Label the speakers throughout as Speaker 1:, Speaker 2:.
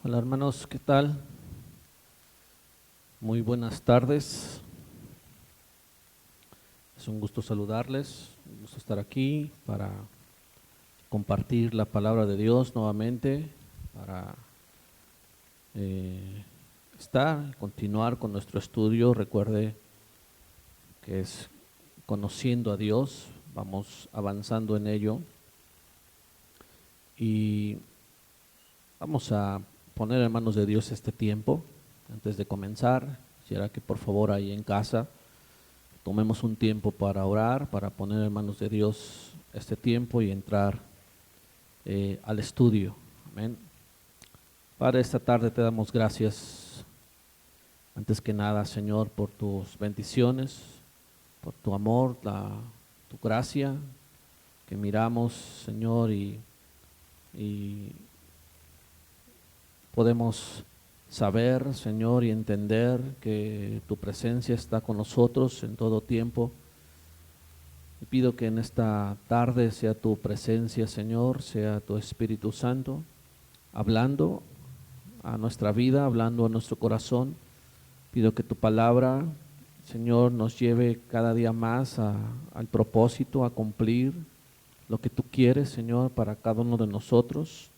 Speaker 1: Hola hermanos, ¿qué tal? Muy buenas tardes. Es un gusto saludarles, un gusto estar aquí para compartir la palabra de Dios nuevamente, para eh, continuar con nuestro estudio. Recuerde que es conociendo a Dios, vamos avanzando en ello y vamos a poner en manos de Dios este tiempo. Antes de comenzar, quisiera que por favor ahí en casa tomemos un tiempo para orar, para poner en manos de Dios este tiempo y entrar al estudio. Amén. Padre, esta tarde te damos gracias, antes que nada, Señor, por tus bendiciones, por tu amor, tu gracia, que miramos, Señor, y podemos saber, Señor, y entender que tu presencia está con nosotros en todo tiempo. Y pido que en esta tarde sea tu presencia, Señor, sea tu Espíritu Santo, hablando a nuestra vida, hablando a nuestro corazón. Pido que tu palabra, Señor, nos lleve cada día más al propósito, a cumplir lo que tú quieres, Señor, para cada uno de nosotros.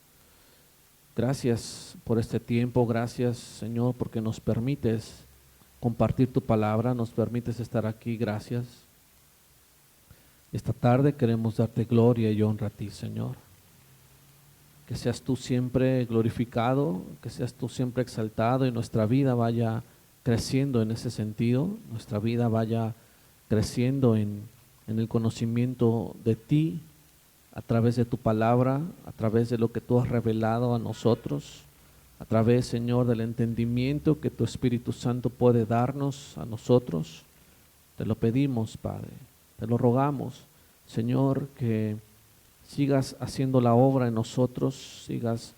Speaker 1: Gracias por este tiempo, gracias, Señor, porque nos permites compartir tu palabra, nos permites estar aquí, gracias. Esta tarde queremos darte gloria y honra a ti, Señor. Que seas tú siempre glorificado, que seas tú siempre exaltado y nuestra vida vaya creciendo en ese sentido, nuestra vida vaya creciendo en el conocimiento de ti, a través de tu palabra, a través de lo que tú has revelado a nosotros, a través, Señor, del entendimiento que tu Espíritu Santo puede darnos a nosotros. Te lo pedimos, Padre, te lo rogamos, Señor, que sigas haciendo la obra en nosotros, sigas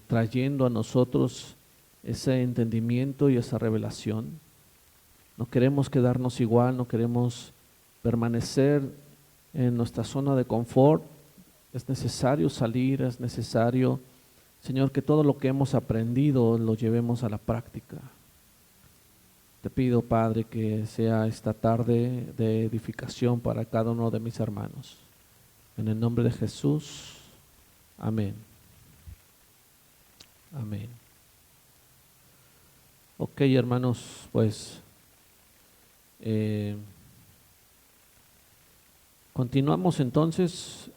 Speaker 1: trayendo a nosotros ese entendimiento y esa revelación. No queremos quedarnos igual, no queremos permanecer en nuestra zona de confort. Es necesario salir, es necesario, Señor, que todo lo que hemos aprendido lo llevemos a la práctica. Te pido, Padre, que sea esta tarde de edificación para cada uno de mis hermanos. En el nombre de Jesús, amén. Amén. Ok, hermanos, pues continuamos entonces.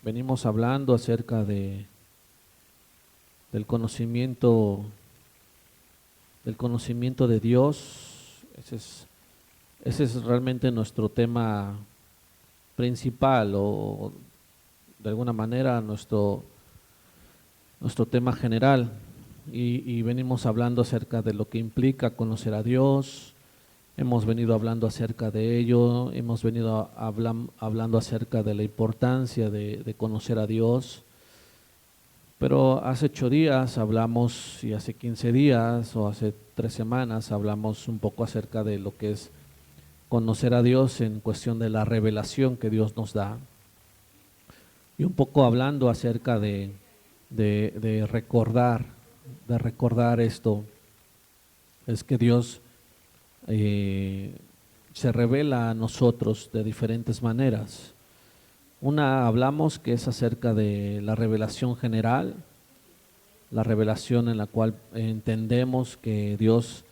Speaker 1: Venimos hablando acerca del conocimiento de Dios. Ese es realmente nuestro tema principal, o de alguna manera nuestro tema general, y venimos hablando acerca de lo que implica conocer a Dios. Hemos venido hablando acerca de ello, hemos venido hablando acerca de la importancia de conocer a Dios, pero hace 8 días hablamos, y hace 15 días o hace 3 semanas hablamos un poco acerca de lo que es conocer a Dios en cuestión de la revelación que Dios nos da, y un poco hablando acerca de recordar esto, es que Dios se revela a nosotros de diferentes maneras. Una hablamos que es acerca de la revelación general, la revelación en la cual entendemos que Dios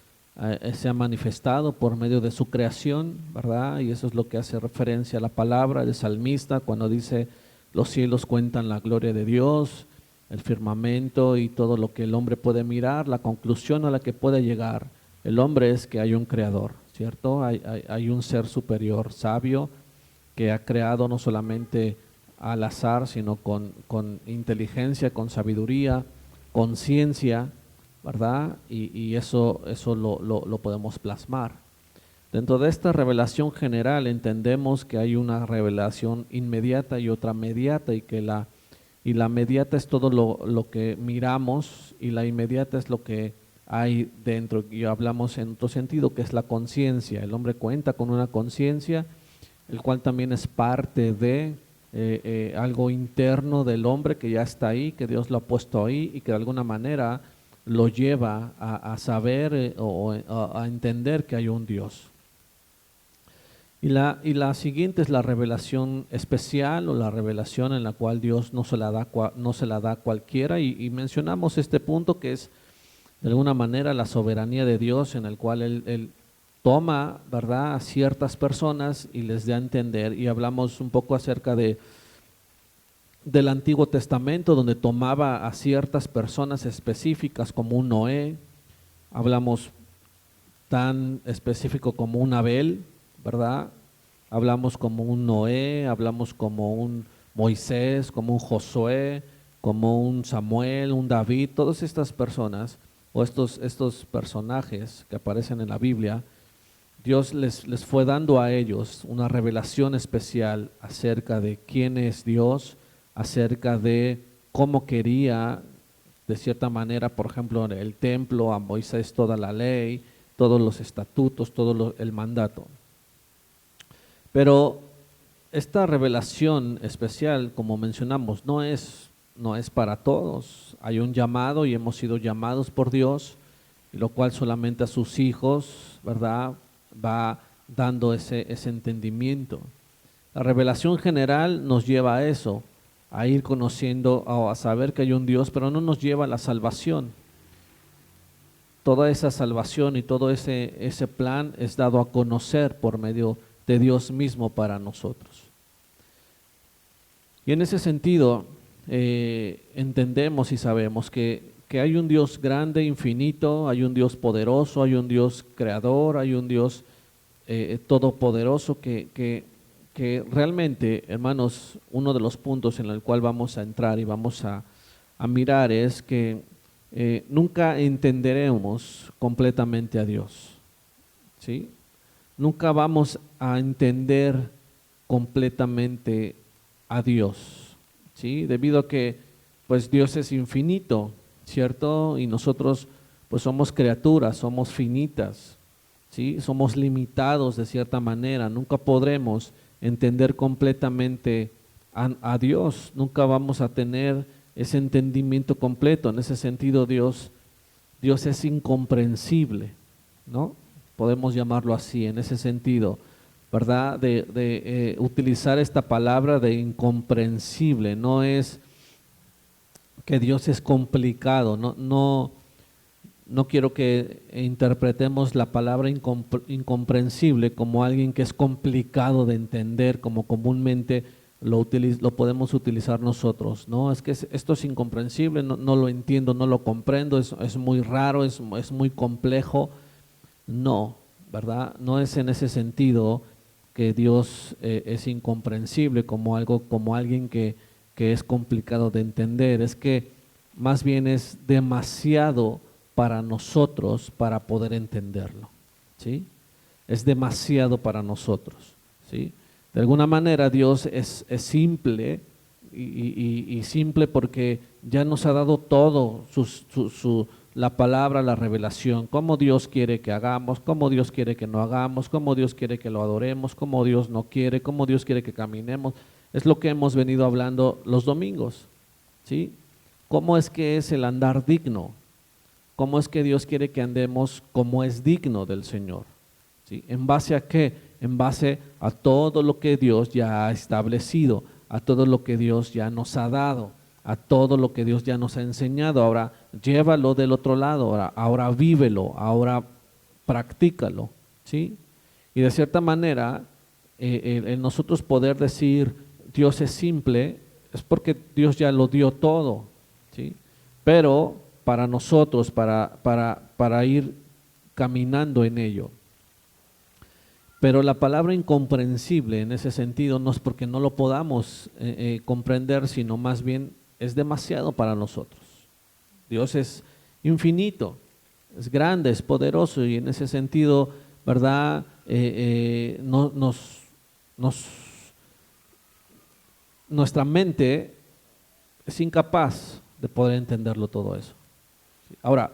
Speaker 1: se ha manifestado por medio de su creación, ¿verdad? Y eso es lo que hace referencia a la palabra del salmista cuando dice: los cielos cuentan la gloria de Dios, el firmamento y todo lo que el hombre puede mirar. La conclusión a la que puede llegar el hombre es que hay un creador, ¿cierto? Hay un ser superior, sabio, que ha creado no solamente al azar, sino con inteligencia, con sabiduría, con ciencia, ¿verdad? Y eso lo podemos plasmar. Dentro de esta revelación general entendemos que hay una revelación inmediata y otra mediata, y que la mediata es todo lo que miramos, y la inmediata es lo que hay dentro, y hablamos en otro sentido, que es la conciencia. El hombre cuenta con una conciencia, el cual también es parte de algo interno del hombre que ya está ahí, que Dios lo ha puesto ahí y que de alguna manera lo lleva a saber o a entender que hay un Dios. Y la siguiente es la revelación especial o la revelación en la cual Dios no se la da a cualquiera, y mencionamos este punto que es de alguna manera la soberanía de Dios, en el cual Él toma, ¿verdad?, a ciertas personas y les da a entender, y hablamos un poco acerca del Antiguo Testamento, donde tomaba a ciertas personas específicas como un Noé, hablamos tan específico como un Abel, ¿verdad? Hablamos como un Noé, hablamos como un Moisés, como un Josué, como un Samuel, un David, todas estas personas o estos personajes que aparecen en la Biblia, Dios les fue dando a ellos una revelación especial acerca de quién es Dios, acerca de cómo quería, de cierta manera, por ejemplo, en el templo, a Moisés toda la ley, todos los estatutos, el mandato. Pero esta revelación especial, como mencionamos, no es para todos. Hay un llamado y hemos sido llamados por Dios, y lo cual solamente a sus hijos, ¿verdad?, va dando ese entendimiento. La revelación general nos lleva a eso, a ir conociendo, a saber que hay un Dios, pero no nos lleva a la salvación. Toda esa salvación y todo ese plan es dado a conocer por medio de Dios mismo para nosotros. Y en ese sentido, entendemos y sabemos que hay un Dios grande, infinito, hay un Dios poderoso, hay un Dios creador, hay un Dios todopoderoso que realmente, hermanos, uno de los puntos en el cual vamos a entrar y vamos a mirar es que nunca entenderemos completamente a Dios, ¿sí? Nunca vamos a entender completamente a Dios, ¿sí? Debido a que pues Dios es infinito, ¿cierto? Y nosotros pues somos criaturas, somos finitas, ¿sí? Somos limitados de cierta manera, nunca podremos entender completamente a Dios, nunca vamos a tener ese entendimiento completo. En ese sentido Dios es incomprensible, ¿no? Podemos llamarlo así, en ese sentido, ¿verdad? De utilizar esta palabra de incomprensible. No es que Dios es complicado, no quiero que interpretemos la palabra incomprensible como alguien que es complicado de entender, como comúnmente lo podemos utilizar nosotros, ¿no? Es que esto es incomprensible, no lo entiendo, no lo comprendo, es muy raro, es muy complejo. No, ¿verdad? No es en ese sentido que Dios es incomprensible como alguien que es complicado de entender. Es que más bien es demasiado para nosotros para poder entenderlo, ¿sí? Es demasiado para nosotros, ¿sí? De alguna manera Dios es simple y simple porque ya nos ha dado todo, la palabra, la revelación, cómo Dios quiere que hagamos, cómo Dios quiere que no hagamos, cómo Dios quiere que lo adoremos, cómo Dios no quiere, cómo Dios quiere que caminemos. Es lo que hemos venido hablando los domingos, ¿sí? ¿Cómo es que es el andar digno? ¿Cómo es que Dios quiere que andemos como es digno del Señor? ¿Sí? ¿En base a qué? En base a todo lo que Dios ya ha establecido, a todo lo que Dios ya nos ha dado, a todo lo que Dios ya nos ha enseñado. Ahora llévalo del otro lado, ahora vívelo, ahora practícalo, ¿sí? Y de cierta manera, el nosotros poder decir Dios es simple, es porque Dios ya lo dio todo, ¿sí? Pero para nosotros, para ir caminando en ello. Pero la palabra incomprensible en ese sentido no es porque no lo podamos comprender, sino más bien es demasiado para nosotros. Dios es infinito, es grande, es poderoso, y en ese sentido, ¿verdad? Nuestra mente es incapaz de poder entenderlo todo eso. Ahora,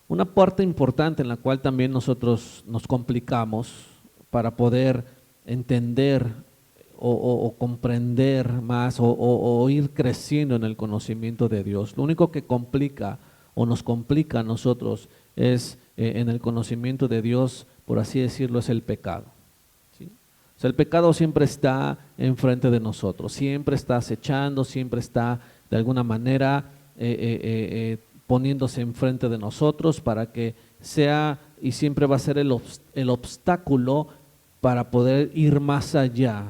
Speaker 1: una parte importante en la cual también nosotros nos complicamos para poder entender o comprender más o ir creciendo en el conocimiento de Dios. Lo único que complica o nos complica a nosotros es en el conocimiento de Dios, por así decirlo, es el pecado. ¿Sí? O sea, el pecado siempre está enfrente de nosotros, siempre está acechando, siempre está de alguna manera poniéndose enfrente de nosotros para que sea, y siempre va a ser el obstáculo para poder ir más allá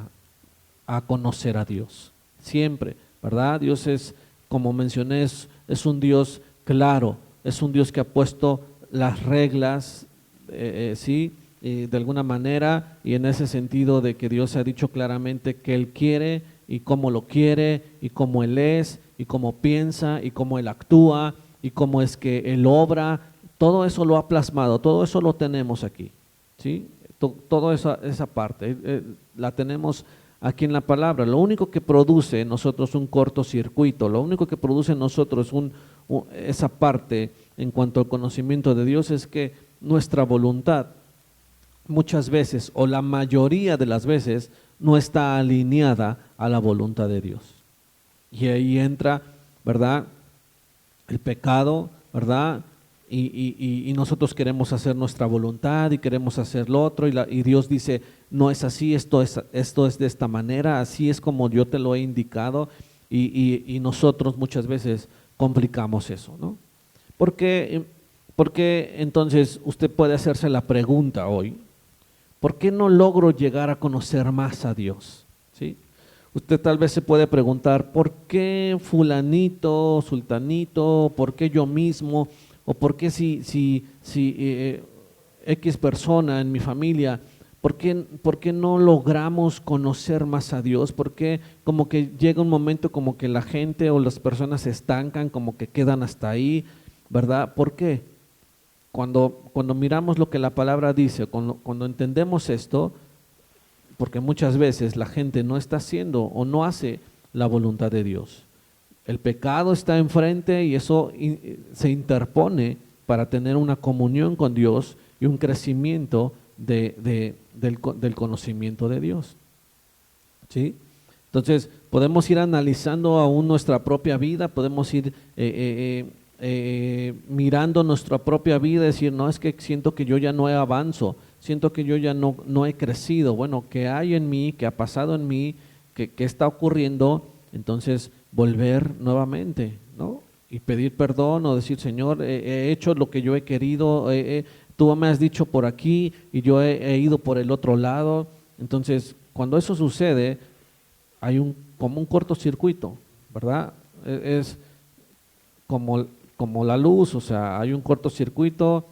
Speaker 1: a conocer a Dios. Siempre, ¿verdad? Dios es, como mencioné, es un Dios claro, es un Dios que ha puesto las reglas, ¿sí? De alguna manera, y en ese sentido de que Dios ha dicho claramente que Él quiere y cómo lo quiere y cómo Él es y cómo piensa y cómo Él actúa y cómo es que Él obra. Todo eso lo ha plasmado, todo eso lo tenemos aquí, ¿sí? Toda esa parte la tenemos aquí en la palabra. Lo único que produce en nosotros un cortocircuito, lo único que produce en nosotros esa parte en cuanto al conocimiento de Dios es que nuestra voluntad muchas veces o la mayoría de las veces no está alineada a la voluntad de Dios. Y ahí entra, ¿verdad?, el pecado, ¿verdad? Y nosotros queremos hacer nuestra voluntad y queremos hacer lo otro y Dios dice, no es así, esto es de esta manera, así es como yo te lo he indicado y nosotros muchas veces complicamos eso, ¿no? Porque entonces usted puede hacerse la pregunta hoy, ¿por qué no logro llegar a conocer más a Dios? ¿Sí? Usted tal vez se puede preguntar, ¿por qué fulanito, sultanito, por qué yo mismo? ¿O por qué si X persona en mi familia, por qué no logramos conocer más a Dios? ¿Por qué como que llega un momento como que la gente o las personas se estancan, como que quedan hasta ahí, ¿verdad? ¿Por qué? Cuando miramos lo que la palabra dice, cuando entendemos esto, porque muchas veces la gente no está haciendo o no hace la voluntad de Dios. El pecado está enfrente y eso se interpone para tener una comunión con Dios y un crecimiento del conocimiento de Dios. ¿Sí? Entonces, podemos ir analizando aún nuestra propia vida, podemos ir mirando nuestra propia vida y decir, no, es que siento que yo ya no avanzo, siento que yo ya no he crecido. Bueno, ¿qué hay en mí? ¿Qué ha pasado en mí? ¿Qué está ocurriendo? Entonces, volver nuevamente, ¿no? Y pedir perdón o decir, Señor, he hecho lo que yo he querido, tú me has dicho por aquí y yo he ido por el otro lado. Entonces, cuando eso sucede, hay como un cortocircuito, ¿verdad? Es como la luz, o sea, hay un cortocircuito,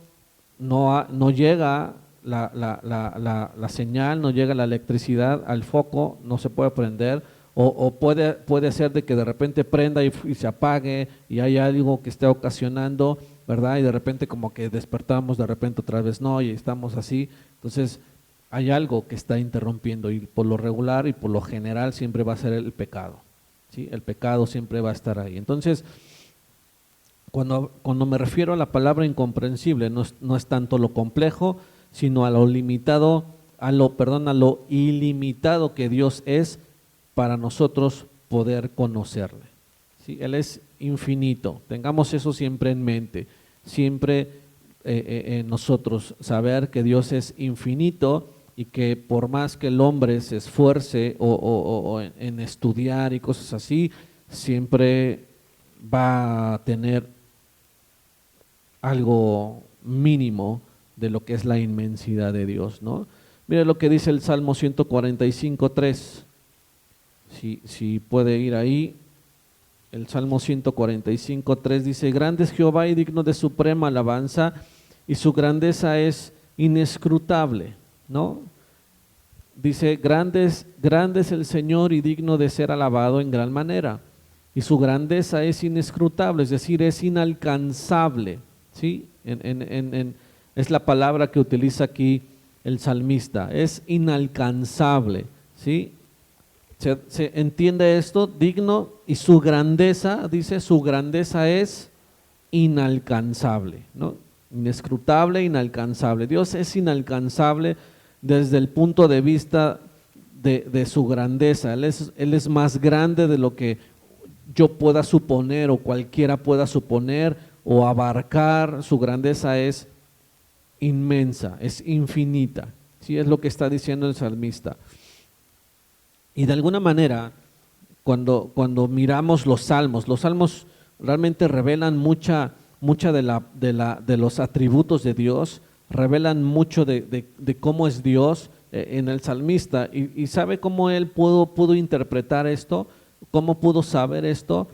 Speaker 1: no llega la señal, no llega la electricidad al foco, no se puede prender. O puede ser de que de repente prenda y se apague y hay algo que esté ocasionando, ¿verdad? Y de repente como que despertamos, de repente otra vez no, y estamos así. Entonces hay algo que está interrumpiendo y por lo regular y por lo general siempre va a ser el pecado, ¿sí? El pecado siempre va a estar ahí. Entonces, cuando me refiero a la palabra incomprensible, no es tanto lo complejo, sino a lo limitado, a lo ilimitado que Dios es para nosotros poder conocerle. ¿Sí? Él es infinito, tengamos eso siempre en mente, siempre nosotros saber que Dios es infinito y que por más que el hombre se esfuerce o en estudiar y cosas así, siempre va a tener algo mínimo de lo que es la inmensidad de Dios, ¿no? Mire lo que dice el Salmo 145:3. Si puede ir ahí, el Salmo 145:3 dice, grande es Jehová y digno de suprema alabanza, y su grandeza es inescrutable, ¿no? Dice, grande es el Señor y digno de ser alabado en gran manera, y su grandeza es inescrutable, es decir, es inalcanzable, ¿sí? Es la palabra que utiliza aquí el salmista, es inalcanzable, ¿sí? ¿Se entiende esto? Digno, y su grandeza, dice, su grandeza es inalcanzable, ¿no? Inescrutable, inalcanzable. Dios es inalcanzable desde el punto de vista de su grandeza. Él es más grande de lo que yo pueda suponer o cualquiera pueda suponer o abarcar. Su grandeza es inmensa, es infinita. Sí, es lo que está diciendo el salmista. Y de alguna manera, cuando miramos los salmos realmente revelan mucha de los atributos de Dios, revelan mucho de cómo es Dios en el salmista. Y ¿sabe cómo él pudo interpretar esto? ¿Cómo pudo saber esto?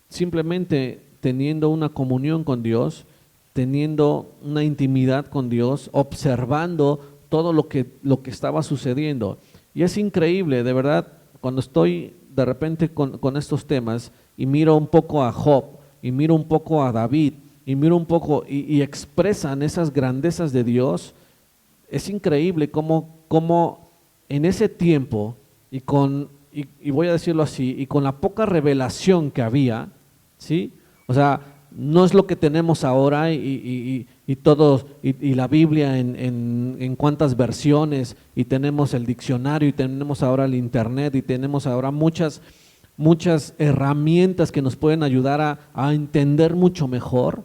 Speaker 1: Simplemente teniendo una comunión con Dios, teniendo una intimidad con Dios, observando todo lo que estaba sucediendo. Y es increíble, de verdad, cuando estoy de repente con estos temas y miro un poco a Job, y miro un poco a David, y miro un poco, y expresan esas grandezas de Dios. Es increíble cómo en ese tiempo, y voy a decirlo así, y con la poca revelación que había, ¿sí? O sea, no es lo que tenemos ahora y la Biblia en cuántas versiones, y tenemos el diccionario, y tenemos ahora el internet, y tenemos ahora muchas herramientas que nos pueden ayudar a entender mucho mejor.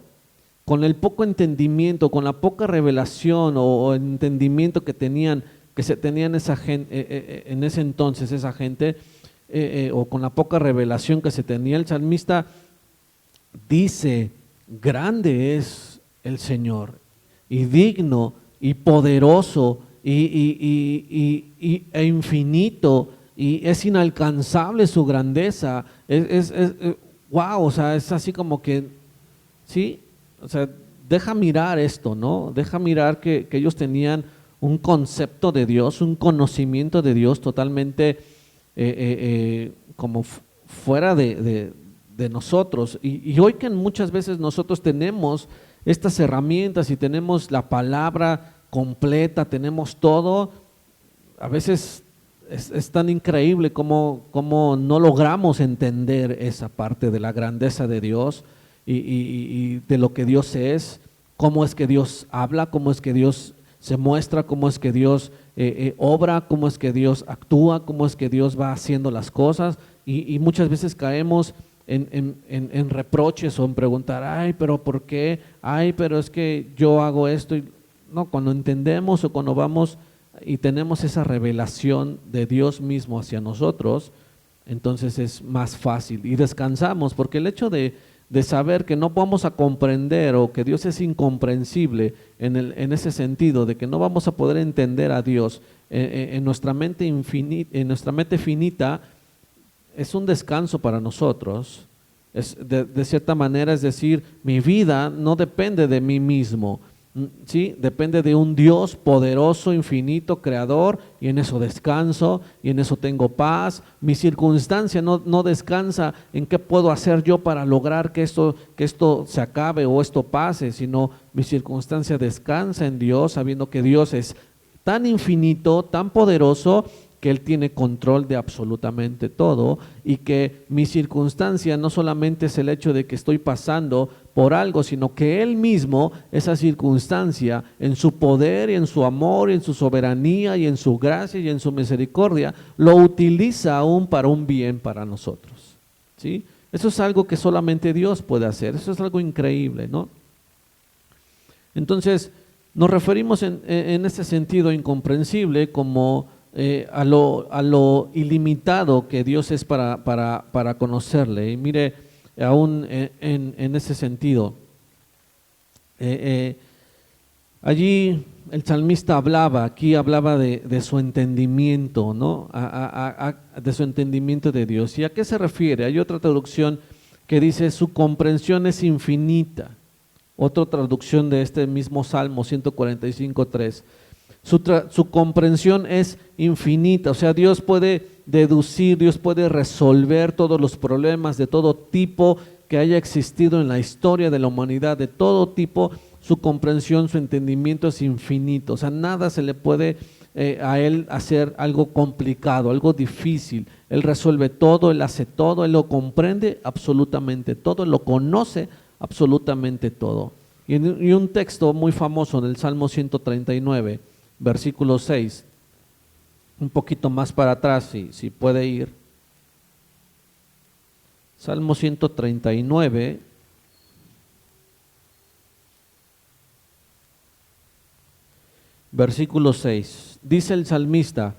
Speaker 1: Con el poco entendimiento, con la poca revelación o entendimiento que se tenían esa gente, en ese entonces esa gente, o con la poca revelación que se tenía, el salmista dice: grande es el Señor, y digno, y poderoso, e infinito, y es inalcanzable su grandeza. Wow, o sea, es así como que, sí, o sea, deja mirar esto, ¿no? Deja mirar que ellos tenían un concepto de Dios, un conocimiento de Dios totalmente como fuera de nosotros. Y hoy que muchas veces nosotros tenemos estas herramientas y tenemos la palabra completa, tenemos todo, a veces es tan increíble como no logramos entender esa parte de la grandeza de Dios y de lo que Dios es, cómo es que Dios habla, cómo es que Dios se muestra, cómo es que Dios obra, cómo es que Dios actúa, cómo es que Dios va haciendo las cosas, y muchas veces caemos en reproches o en preguntar: ay, pero ¿por qué? Ay, pero es que yo hago esto. No, cuando entendemos o cuando vamos y tenemos esa revelación de Dios mismo hacia nosotros, entonces es más fácil y descansamos, porque el hecho de saber que no vamos a comprender o que Dios es incomprensible en ese sentido, de que no vamos a poder entender a Dios en nuestra mente finita, es un descanso para nosotros. De cierta manera, es decir, mi vida no depende de mí mismo, ¿sí? Depende de un Dios poderoso, infinito, creador, y en eso descanso, y en eso tengo paz. Mi circunstancia no descansa en qué puedo hacer yo para lograr que esto se acabe o esto pase, sino mi circunstancia descansa en Dios, sabiendo que Dios es tan infinito, tan poderoso, que Él tiene control de absolutamente todo, y que mi circunstancia no solamente es el hecho de que estoy pasando por algo, sino que Él mismo, esa circunstancia, en su poder y en su amor y en su soberanía y en su gracia y en su misericordia, lo utiliza aún para un bien para nosotros, ¿sí? Eso es algo que solamente Dios puede hacer, eso es algo increíble, ¿no? Entonces, nos referimos en este sentido incomprensible como a lo ilimitado que Dios es para conocerle. Y mire, aún en ese sentido, allí el salmista hablaba de su entendimiento, ¿no? De su entendimiento de Dios. ¿Y a qué se refiere? Hay otra traducción que dice: su comprensión es infinita. Otra traducción de este mismo Salmo 145:3. Su comprensión es infinita, o sea, Dios puede deducir, Dios puede resolver todos los problemas de todo tipo que haya existido en la historia de la humanidad, de todo tipo. Su comprensión, su entendimiento es infinito, o sea, nada se le puede a Él hacer algo complicado, algo difícil. Él resuelve todo, Él hace todo, Él lo comprende absolutamente todo, Él lo conoce absolutamente todo. Y un texto muy famoso en el Salmo 139, versículo 6, un poquito más para atrás, si puede ir. Salmo 139. Versículo 6. Dice el salmista,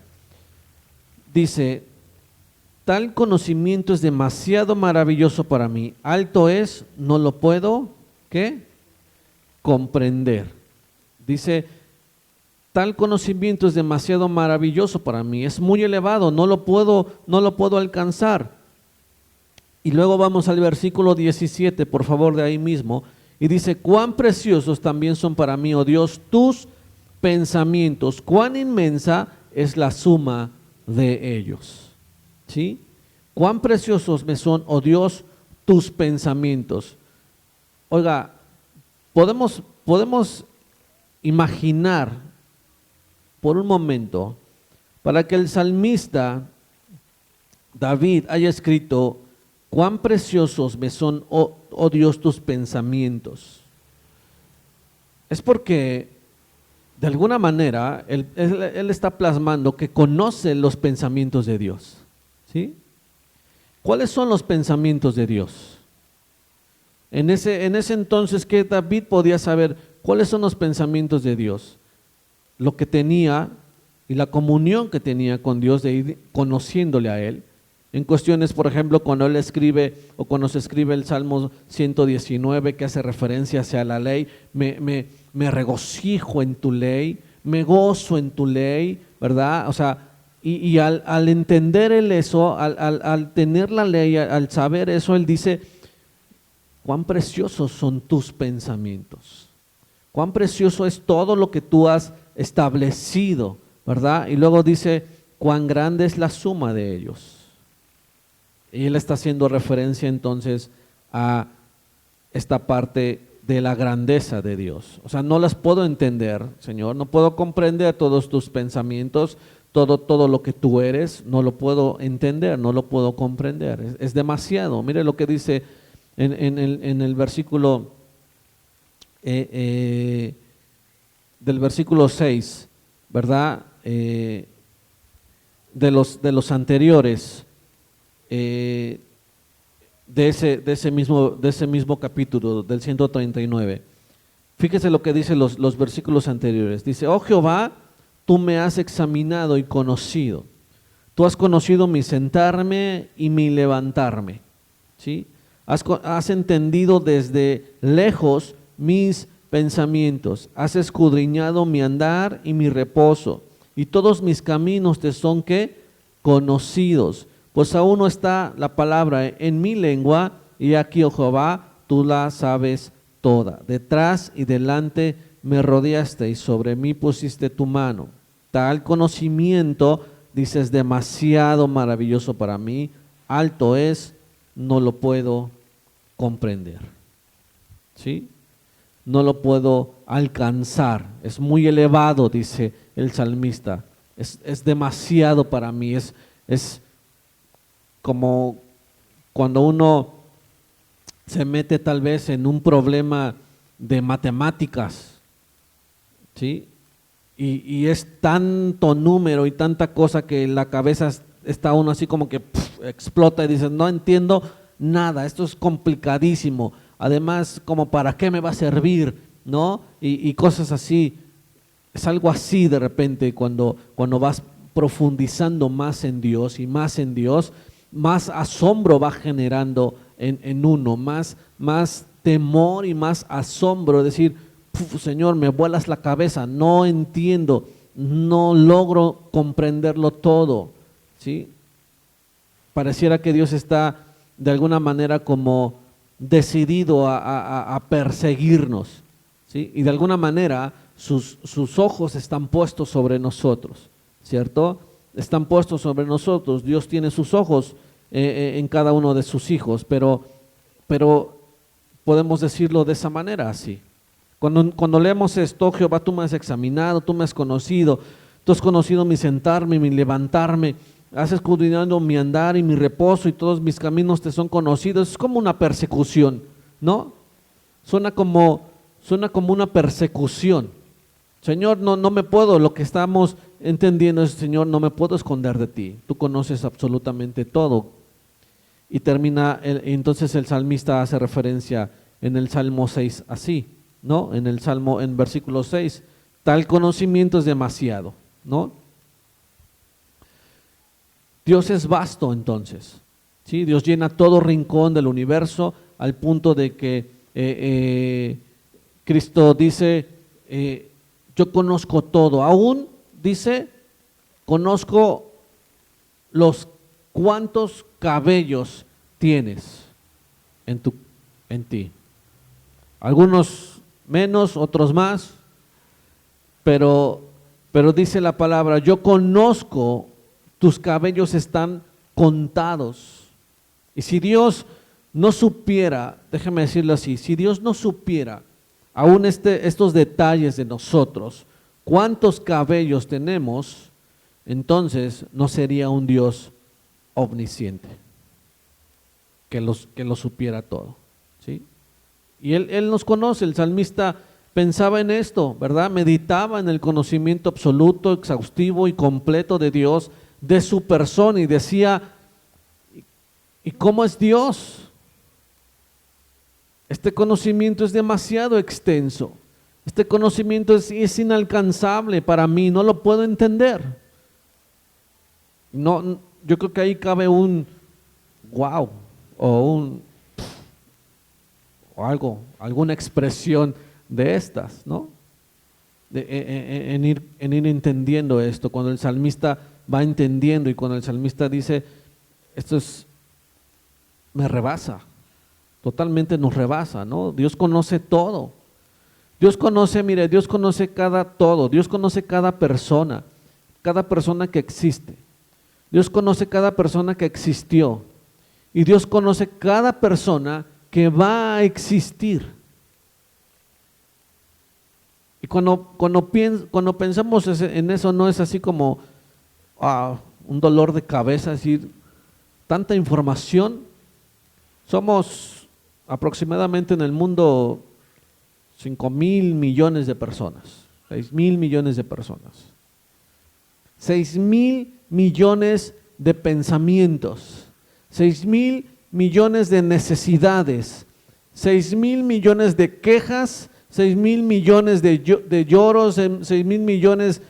Speaker 1: dice, tal conocimiento es demasiado maravilloso para mí, alto es, no lo puedo, ¿qué? Comprender. Dice, tal conocimiento es demasiado maravilloso para mí, es muy elevado, no lo puedo alcanzar. Y luego vamos al versículo 17, por favor, de ahí mismo, y dice, cuán preciosos también son para mí, oh Dios, tus pensamientos, cuán inmensa es la suma de ellos. ¿Sí? Cuán preciosos me son, oh Dios, tus pensamientos. Oiga, podemos imaginar por un momento, para que el salmista David haya escrito, cuán preciosos me son, oh Dios, tus pensamientos. Es porque de alguna manera él está plasmando que conoce los pensamientos de Dios. ¿Sí? ¿Cuáles son los pensamientos de Dios? En ese entonces, ¿qué David podía saber? ¿Cuáles son los pensamientos de Dios? Lo que tenía y la comunión que tenía con Dios, de ir conociéndole a Él. En cuestiones, por ejemplo, cuando él escribe o cuando se escribe el Salmo 119 que hace referencia hacia la ley, me regocijo en tu ley, me gozo en tu ley, ¿verdad? O sea, y al entender él eso, al tener la ley, al saber eso, él dice, cuán preciosos son tus pensamientos, cuán precioso es todo lo que tú has establecido, ¿verdad? Y luego dice, cuán grande es la suma de ellos. Y él está haciendo referencia entonces a esta parte de la grandeza de Dios. O sea, no las puedo entender, Señor, no puedo comprender todos tus pensamientos, todo lo que tú eres, no lo puedo entender, no lo puedo comprender. Es demasiado. Mire lo que dice en el versículo del versículo 6, ¿verdad? De los anteriores. De ese mismo capítulo del 139. Fíjese lo que dice los versículos anteriores. Dice, oh Jehová, tú me has examinado y conocido. Tú has conocido mi sentarme y mi levantarme. ¿Sí? Has entendido desde lejos mis pensamientos. Has escudriñado mi andar y mi reposo. Y todos mis caminos te son, ¿qué? Conocidos. Pues aún no está la palabra en mi lengua, y aquí, oh Jehová, tú la sabes toda. Detrás y delante me rodeaste y sobre mí pusiste tu mano. Tal conocimiento, dices, demasiado maravilloso para mí, alto es, no lo puedo comprender. ¿Sí? No lo puedo alcanzar, es muy elevado, dice el salmista, es demasiado para mí, es como cuando uno se mete tal vez en un problema de matemáticas, ¿sí? Y es tanto número y tanta cosa que la cabeza está uno así como que explota y dice, no entiendo nada, esto es complicadísimo, además como para qué me va a servir, ¿no? Y cosas así, es algo así de repente cuando vas profundizando más en Dios y más en Dios, más asombro va generando en uno, más temor y más asombro, es decir, Señor, me vuelas la cabeza, no entiendo, no logro comprenderlo todo, ¿sí? Pareciera que Dios está de alguna manera como decidido a perseguirnos, ¿sí? Y de alguna manera sus ojos están puestos sobre nosotros, ¿cierto? Están puestos sobre nosotros. Dios tiene sus ojos en cada uno de sus hijos, pero podemos decirlo de esa manera así. Cuando leemos esto, Jehová, tú me has examinado, tú me has conocido, tú has conocido mi sentarme, mi levantarme, has escudriñado mi andar y mi reposo y todos mis caminos te son conocidos. Es como una persecución, ¿no? Suena como una persecución. Señor, no me puedo, lo que estamos entendiendo es, Señor, no me puedo esconder de ti, tú conoces absolutamente todo. Y termina, entonces el salmista hace referencia en el Salmo 6 así, ¿no? En versículo 6, tal conocimiento es demasiado, ¿no? Dios es vasto entonces, ¿sí? Dios llena todo rincón del universo al punto de que Cristo dice, yo conozco todo, aún dice, conozco los cuántos cabellos tienes en ti. Algunos menos, otros más, pero dice la palabra, yo conozco, tus cabellos están contados. Y si Dios no supiera, déjeme decirlo así, si Dios no supiera aún estos detalles de nosotros, cuántos cabellos tenemos, entonces no sería un Dios omnisciente, que lo supiera todo, ¿sí? Y él nos conoce, el salmista pensaba en esto, ¿verdad? Meditaba en el conocimiento absoluto, exhaustivo y completo de Dios, de su persona, y decía, ¿y cómo es Dios? Este conocimiento es demasiado extenso, este conocimiento es inalcanzable para mí, no lo puedo entender. No, yo creo que ahí cabe un wow o alguna expresión de estas, ¿no? En ir entendiendo esto, cuando el salmista va entendiendo y cuando el salmista dice, me rebasa, totalmente nos rebasa, ¿no? Dios conoce todo. Dios conoce todo, Dios conoce cada persona que existe. Dios conoce cada persona que existió y Dios conoce cada persona que va a existir. Y cuando pensamos en eso, no es así como un dolor de cabeza, decir, tanta información. Somos aproximadamente en el mundo 5,000 millones de personas, 6,000 millones de personas, 6,000 millones de pensamientos, 6,000 millones de necesidades, 6,000 millones de quejas, 6,000 millones de lloros, 6,000 millones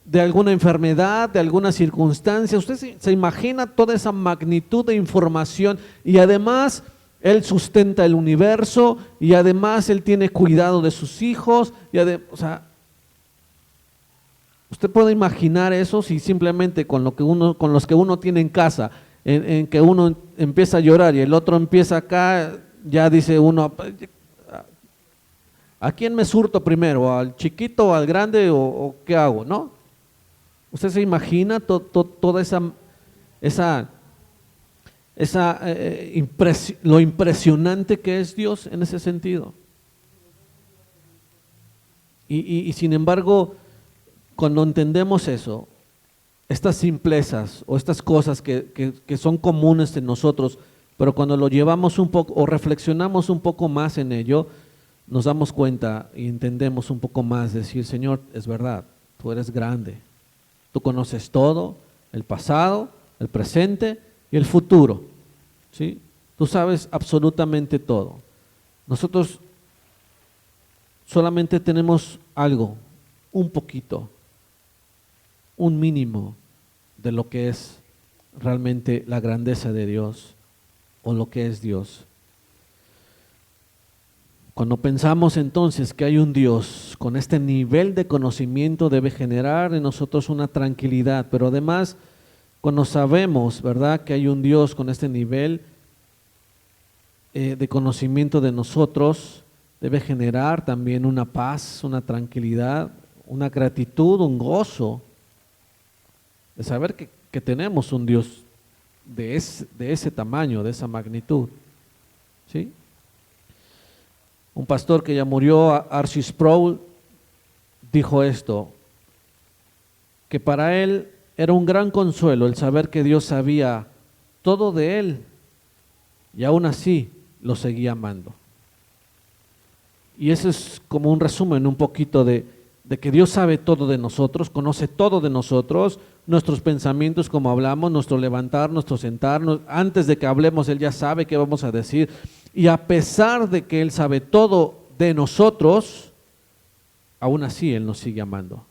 Speaker 1: de alguna enfermedad, de alguna circunstancia. Usted se imagina toda esa magnitud de información y además Él sustenta el universo y además Él tiene cuidado de sus hijos. O sea, usted puede imaginar eso si simplemente con los que uno tiene en casa, en que uno empieza a llorar y el otro empieza acá, ya dice uno, ¿a quién me surto primero? ¿Al chiquito o al grande o qué hago? ¿No? ¿Usted se imagina toda lo impresionante que es Dios en ese sentido? Y sin embargo, cuando entendemos eso, estas simplezas o estas cosas que son comunes en nosotros, pero cuando lo llevamos un poco o reflexionamos un poco más en ello, nos damos cuenta y entendemos un poco más, decir, Señor, es verdad, tú eres grande, tú conoces todo, el pasado, el presente y el futuro, ¿sí? Tú sabes absolutamente todo. Nosotros solamente tenemos algo, un poquito, un mínimo de lo que es realmente la grandeza de Dios o lo que es Dios. Cuando pensamos entonces que hay un Dios con este nivel de conocimiento, debe generar en nosotros una tranquilidad, pero además cuando sabemos, ¿verdad?, que hay un Dios con este nivel de conocimiento de nosotros, debe generar también una paz, una tranquilidad, una gratitud, un gozo de saber que tenemos un Dios de ese tamaño, de esa magnitud, ¿sí? Un pastor que ya murió, Archie Sproul, dijo esto, que para él era un gran consuelo el saber que Dios sabía todo de él y aún así lo seguía amando. Y ese es como un resumen un poquito de de que Dios sabe todo de nosotros, conoce todo de nosotros, nuestros pensamientos, como hablamos, nuestro levantar, nuestro sentarnos, antes de que hablemos Él ya sabe qué vamos a decir, y a pesar de que Él sabe todo de nosotros, aún así Él nos sigue amando.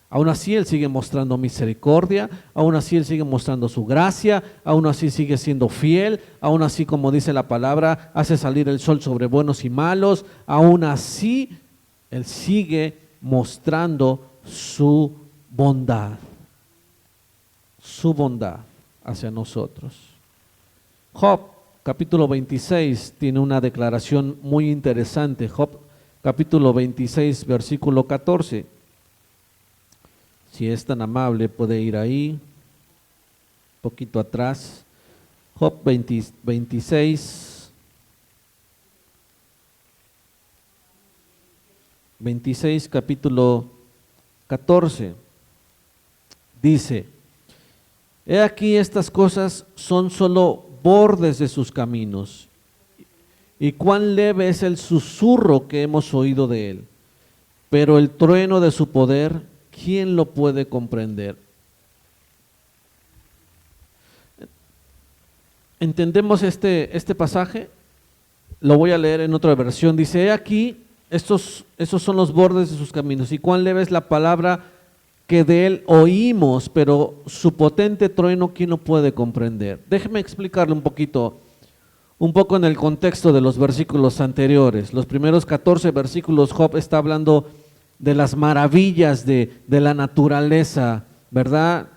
Speaker 1: Aún así Él sigue mostrando misericordia, aún así Él sigue mostrando su gracia, aún así sigue siendo fiel, aún así, como dice la palabra, hace salir el sol sobre buenos y malos, aún así Él sigue mostrando su bondad hacia nosotros. Job, capítulo 26, tiene una declaración muy interesante. Job, capítulo 26, versículo 14. Si es tan amable, puede ir ahí, un poquito atrás. Job 26, 26, capítulo 14. Dice: he aquí, estas cosas son solo bordes de sus caminos, y cuán leve es el susurro que hemos oído de él. Pero el trueno de su poder, ¿quién lo puede comprender? ¿Entendemos este pasaje? Lo voy a leer en otra versión. Dice: he aquí, esos son los bordes de sus caminos, y cuán leve es la palabra que de él oímos, pero su potente trueno, ¿quién lo puede comprender? Déjeme explicarle un poco en el contexto de los versículos anteriores. Los primeros 14 versículos, Job está hablando de las maravillas de la naturaleza, ¿verdad?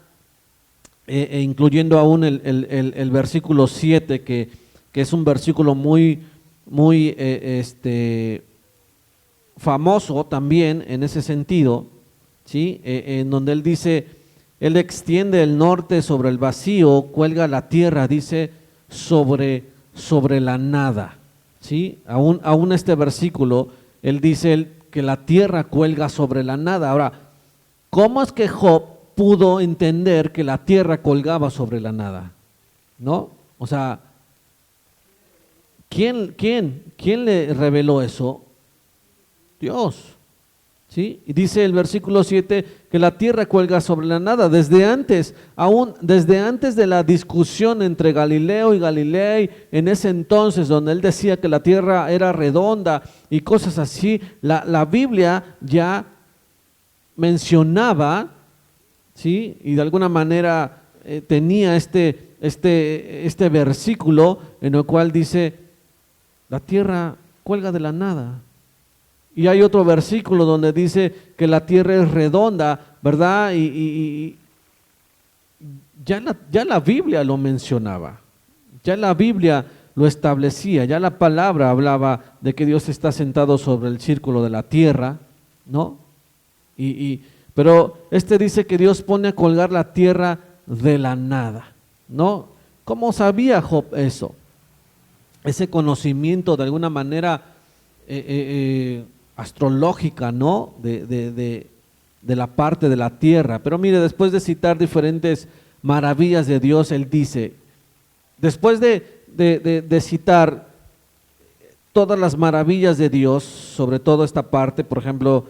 Speaker 1: Incluyendo aún el versículo 7, que es un versículo muy famoso también en ese sentido, ¿sí? En donde él dice: él extiende el norte sobre el vacío, cuelga la tierra, dice, sobre la nada, ¿sí? Aún este versículo, él dice que la tierra cuelga sobre la nada. Ahora, ¿cómo es que Job pudo entender que la tierra colgaba sobre la nada? ¿No? O sea, ¿quién le reveló eso? Dios. ¿Sí? Y dice el versículo 7 que la tierra cuelga sobre la nada. Desde antes de la discusión entre Galileo y Galilei, en ese entonces, donde él decía que la tierra era redonda y cosas así, la Biblia ya mencionaba, ¿sí? Y de alguna manera tenía este versículo en el cual dice: la tierra cuelga de la nada. Y hay otro versículo donde dice que la tierra es redonda, ¿verdad? Y ya la Biblia lo mencionaba, ya la Biblia lo establecía, ya la palabra hablaba de que Dios está sentado sobre el círculo de la tierra, ¿no? Pero dice que Dios pone a colgar la tierra de la nada, ¿no? ¿Cómo sabía Job eso? Ese conocimiento de alguna manera astrológica, ¿no? De la parte de la tierra. Pero mire, después de citar diferentes maravillas de Dios, él dice, después de citar todas las maravillas de Dios, sobre todo esta parte, por ejemplo,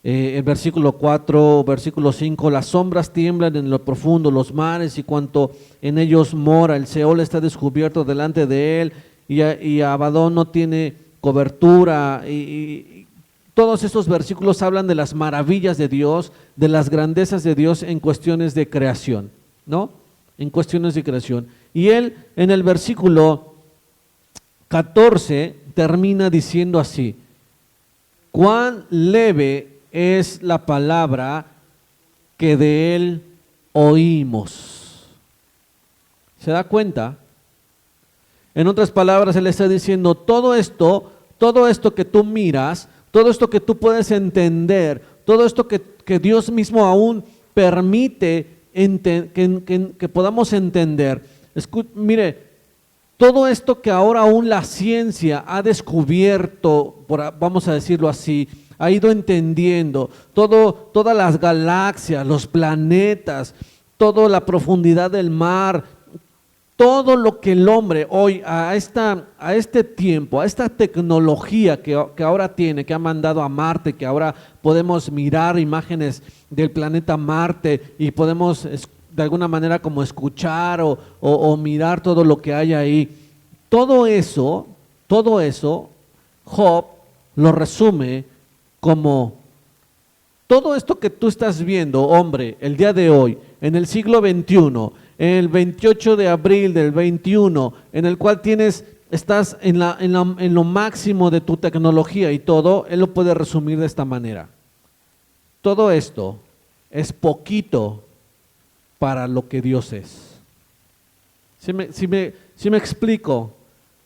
Speaker 1: el versículo 4, versículo 5, las sombras tiemblan en lo profundo, los mares y cuanto en ellos mora, el Seol está descubierto delante de él, y Abadón no tiene cobertura, y todos estos versículos hablan de las maravillas de Dios, de las grandezas de Dios en cuestiones de creación, ¿no? En cuestiones de creación. Y él en el versículo 14 termina diciendo así: cuán leve es la palabra que de él oímos. ¿Se da cuenta? En otras palabras, él está diciendo, todo esto que tú miras, todo esto que tú puedes entender, todo esto que Dios mismo aún permite que podamos entender. Mire, todo esto que ahora aún la ciencia ha descubierto, vamos a decirlo así, ha ido entendiendo, todas las galaxias, los planetas, toda la profundidad del mar, todo lo que el hombre hoy, a este tiempo, a esta tecnología que ahora tiene, que ha mandado a Marte, que ahora podemos mirar imágenes del planeta Marte y podemos de alguna manera como escuchar o mirar todo lo que hay ahí, todo eso, Job lo resume como todo esto que tú estás viendo, hombre, el día de hoy, en el siglo XXI, el 28 de abril del 21, en el cual estás en lo máximo de tu tecnología y todo, él lo puede resumir de esta manera. Todo esto es poquito para lo que Dios es. Si me explico,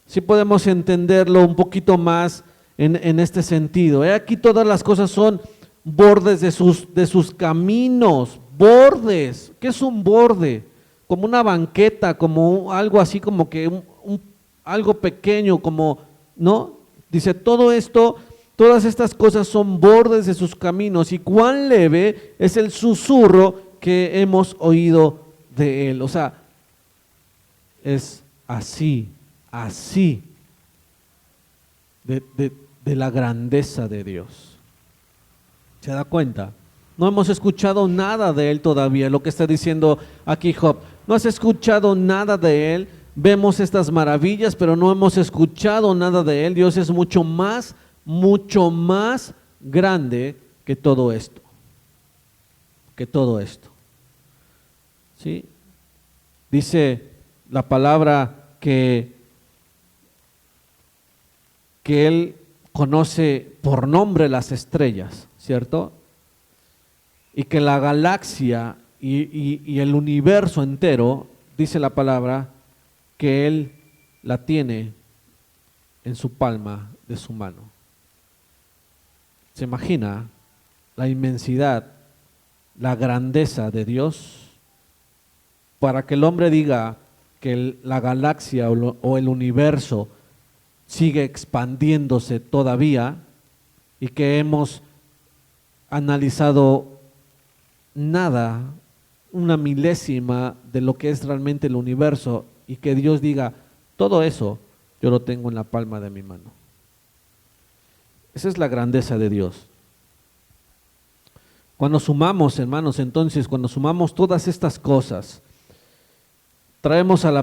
Speaker 1: si podemos entenderlo un poquito más en este sentido. Aquí todas las cosas son bordes de sus caminos, bordes. ¿Qué es un borde? Como una banqueta, como algo así, como que algo pequeño, como, ¿no? Dice, todo esto, todas estas cosas son bordes de sus caminos, y cuán leve es el susurro que hemos oído de él. O sea, es así de la grandeza de Dios. ¿Se da cuenta? No hemos escuchado nada de él todavía, lo que está diciendo aquí Job. No has escuchado nada de él, vemos estas maravillas, pero no hemos escuchado nada de él. Dios es mucho más grande que todo esto. ¿Sí? Dice la palabra que él conoce por nombre las estrellas, ¿cierto? Y que la galaxia y el universo entero, dice la palabra, que él la tiene en su palma de su mano. ¿Se imagina la inmensidad, la grandeza de Dios? Para que el hombre diga que la galaxia o el universo sigue expandiéndose todavía, y que hemos analizado nada, una milésima de lo que es realmente el universo, y que Dios diga, todo eso yo lo tengo en la palma de mi mano. Esa es la grandeza de Dios. Cuando sumamos, hermanos, entonces, cuando sumamos todas estas cosas, traemos una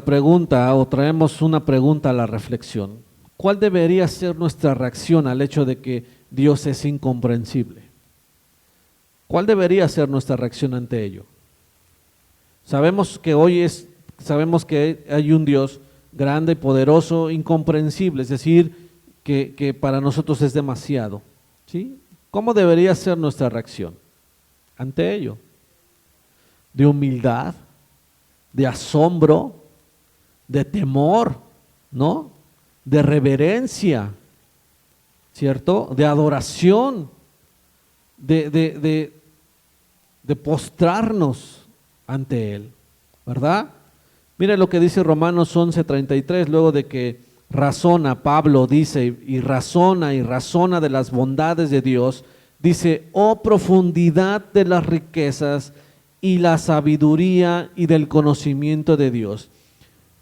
Speaker 1: pregunta a la reflexión. ¿Cuál debería ser nuestra reacción al hecho de que Dios es incomprensible? ¿Cuál debería ser nuestra reacción ante ello? Sabemos que hay un Dios grande, poderoso, incomprensible, es decir, que para nosotros es demasiado, ¿sí? ¿Cómo debería ser nuestra reacción ante ello? De humildad, de asombro, de temor, ¿no? De reverencia, ¿cierto? De adoración, de postrarnos ante Él, ¿verdad? Mira lo que dice Romanos 11:33, luego de que Pablo dice y razona de las bondades de Dios, dice, oh profundidad de las riquezas y la sabiduría y del conocimiento de Dios.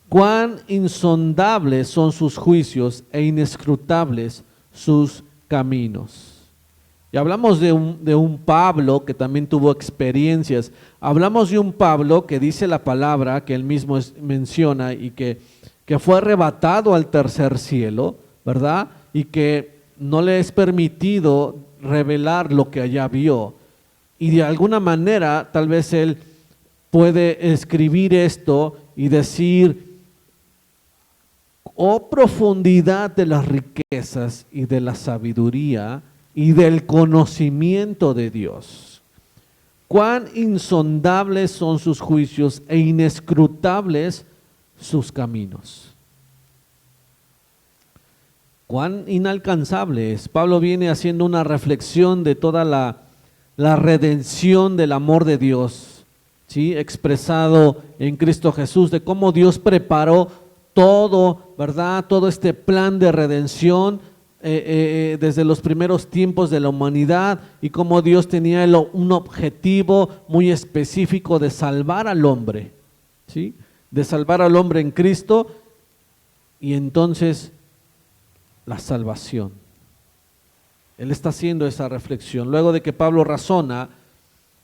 Speaker 1: Cuán insondables son sus juicios e inescrutables sus caminos. Y hablamos de un Pablo que también tuvo experiencias. Hablamos de un Pablo que dice la palabra, que él mismo menciona, y que fue arrebatado al tercer cielo, ¿verdad? Y que no le es permitido revelar lo que allá vio. Y de alguna manera, tal vez él puede escribir esto y decir, oh profundidad de las riquezas y de la sabiduría y del conocimiento de Dios. Cuán insondables son sus juicios e inescrutables sus caminos. Cuán inalcanzable es. Pablo viene haciendo una reflexión de toda la redención del amor de Dios, ¿sí? Expresado en Cristo Jesús, de cómo Dios preparó todo, ¿verdad? Todo este plan de redención desde los primeros tiempos de la humanidad, y cómo Dios tenía un objetivo muy específico de salvar al hombre, ¿sí? de salvar al hombre en Cristo y entonces la salvación. Él está haciendo esa reflexión. Luego de que Pablo razona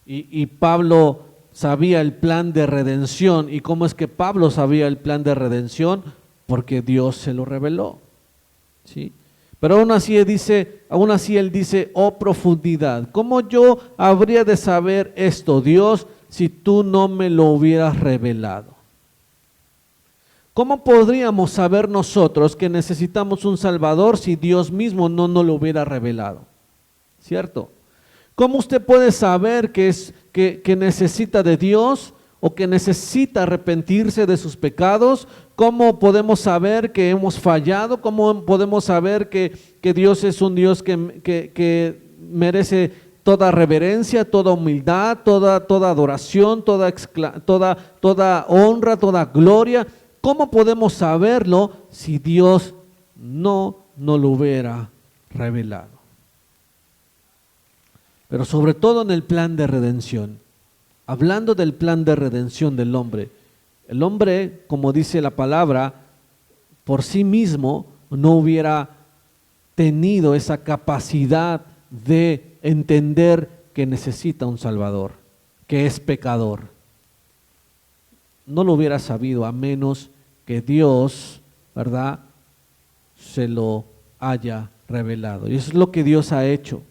Speaker 1: y Pablo sabía el plan de redención. ¿Y cómo es que Pablo sabía el plan de redención? Porque Dios se lo reveló, ¿sí? Pero aún así él dice, oh profundidad, ¿cómo yo habría de saber esto, Dios, si tú no me lo hubieras revelado? ¿Cómo podríamos saber nosotros que necesitamos un Salvador si Dios mismo no nos lo hubiera revelado? ¿Cierto? ¿Cómo usted puede saber que necesita de Dios o que necesita arrepentirse de sus pecados? ¿Cómo podemos saber que hemos fallado? ¿Cómo podemos saber que Dios es un Dios que merece toda reverencia, toda humildad, toda adoración, toda honra, toda gloria? ¿Cómo podemos saberlo si Dios no nos lo hubiera revelado? Pero sobre todo en el plan de redención. Hablando del plan de redención del hombre, el hombre, como dice la palabra, por sí mismo no hubiera tenido esa capacidad de entender que necesita un Salvador, que es pecador. No lo hubiera sabido a menos que Dios, ¿verdad?, se lo haya revelado. Y eso es lo que Dios ha hecho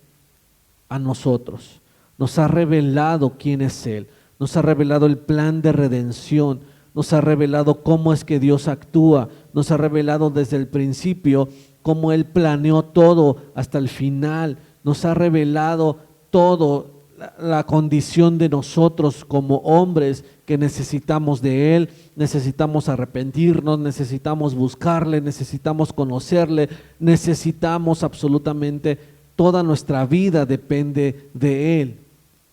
Speaker 1: a nosotros. Nos ha revelado quién es Él, nos ha revelado el plan de redención, nos ha revelado cómo es que Dios actúa, nos ha revelado desde el principio cómo Él planeó todo hasta el final, nos ha revelado todo, la condición de nosotros como hombres que necesitamos de Él, necesitamos arrepentirnos, necesitamos buscarle, necesitamos conocerle, necesitamos absolutamente, toda nuestra vida depende de Él.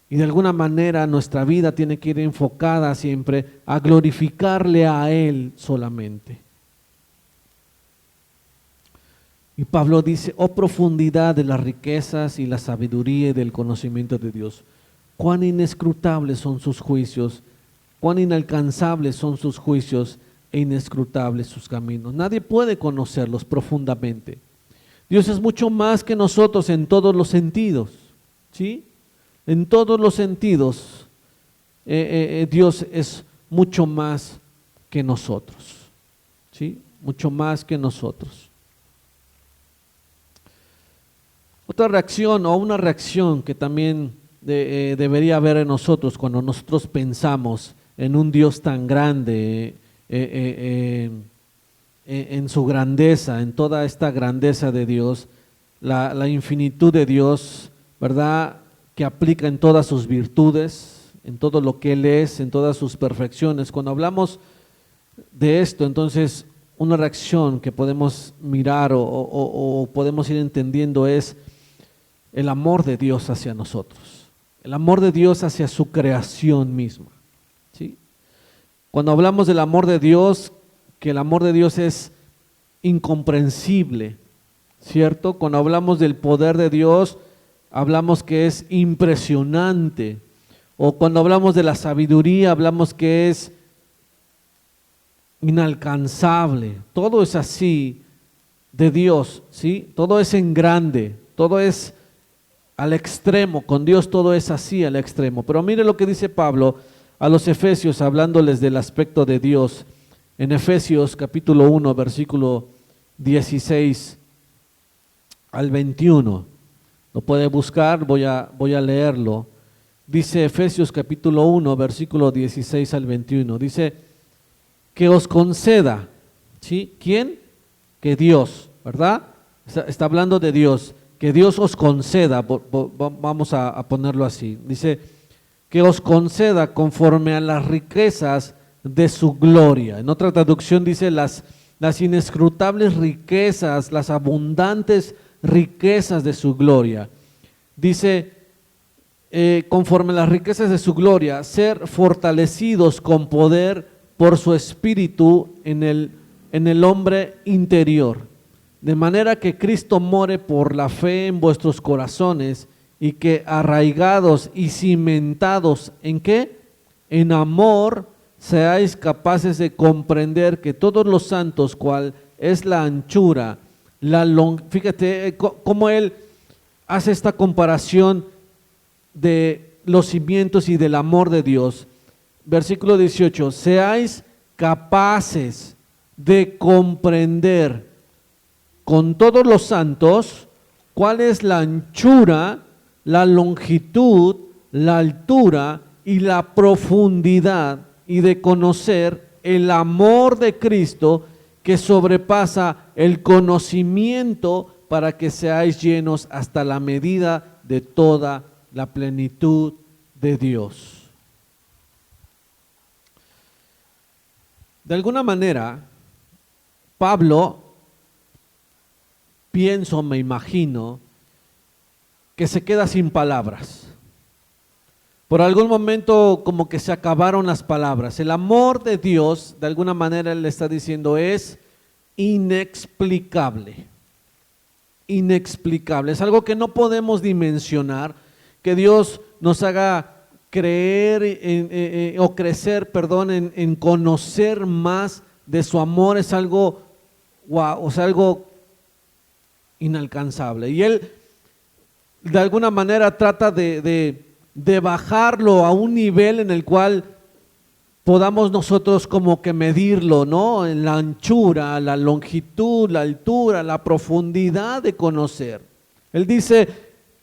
Speaker 1: Y de alguna manera nuestra vida tiene que ir enfocada siempre a glorificarle a Él solamente. Y Pablo dice, oh profundidad de las riquezas y la sabiduría y del conocimiento de Dios. Cuán inescrutables son sus juicios, cuán inalcanzables son sus juicios e inescrutables sus caminos. Nadie puede conocerlos profundamente. Dios es mucho más que nosotros en todos los sentidos, ¿sí? En todos los sentidos, Dios es mucho más que nosotros, ¿sí? Mucho más que nosotros. Otra reacción o una reacción que también debería haber en nosotros cuando nosotros pensamos en un Dios tan grande, en su grandeza, en toda esta grandeza de Dios, la infinitud de Dios, ¿verdad?, que aplica en todas sus virtudes, en todo lo que Él es, en todas sus perfecciones. Cuando hablamos de esto, entonces una reacción que podemos mirar o podemos ir entendiendo es el amor de Dios hacia nosotros, el amor de Dios hacia su creación misma, ¿sí? Cuando hablamos del amor de Dios, que el amor de Dios es incomprensible, ¿cierto? Cuando hablamos del poder de Dios, hablamos que es impresionante, o cuando hablamos de la sabiduría, hablamos que es inalcanzable. Todo es así de Dios, ¿sí? Todo es en grande, todo es al extremo, con Dios todo es así al extremo. Pero mire lo que dice Pablo a los Efesios, hablándoles del aspecto de Dios, en Efesios capítulo 1, versículo 16 al 21. Lo puede buscar, voy a leerlo. Dice Efesios capítulo 1, versículo 16 al 21. Dice, que os conceda, ¿sí? ¿Quién? Que Dios, ¿verdad? Está hablando de Dios, que Dios os conceda, vamos a ponerlo así. Dice, que os conceda conforme a las riquezas de su gloria. En otra traducción dice, las inescrutables riquezas, las abundantes riquezas de su gloria. Dice, conforme a las riquezas de su gloria, ser fortalecidos con poder por su espíritu en el hombre interior, de manera que Cristo more por la fe en vuestros corazones y que arraigados y cimentados, ¿en qué? En amor, seáis capaces de comprender que todos los santos, cual es la anchura, fíjate cómo él hace esta comparación de los cimientos y del amor de Dios. Versículo 18, seáis capaces de comprender con todos los santos cuál es la anchura, la longitud, la altura y la profundidad, y de conocer el amor de Cristo que sobrepasa el conocimiento, para que seáis llenos hasta la medida de toda la plenitud de Dios. De alguna manera, Pablo, pienso, me imagino, que se queda sin palabras. Por algún momento como que se acabaron las palabras. El amor de Dios, de alguna manera él le está diciendo, es inexplicable. Inexplicable. Es algo que no podemos dimensionar, que Dios nos haga creer o crecer, en conocer más de su amor. Es algo, wow, o sea, algo inalcanzable. Y él de alguna manera trata de bajarlo a un nivel en el cual podamos nosotros como que medirlo, ¿no? En la anchura, la longitud, la altura, la profundidad de conocer. Él dice,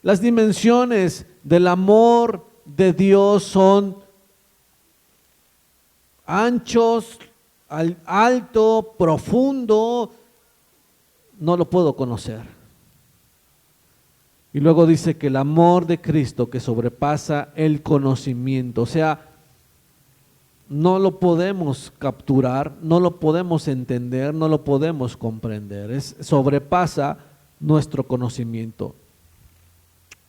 Speaker 1: las dimensiones del amor de Dios son anchos, alto, profundo, no lo puedo conocer. Y luego dice que el amor de Cristo que sobrepasa el conocimiento, o sea, no lo podemos capturar, no lo podemos entender, no lo podemos comprender, sobrepasa nuestro conocimiento.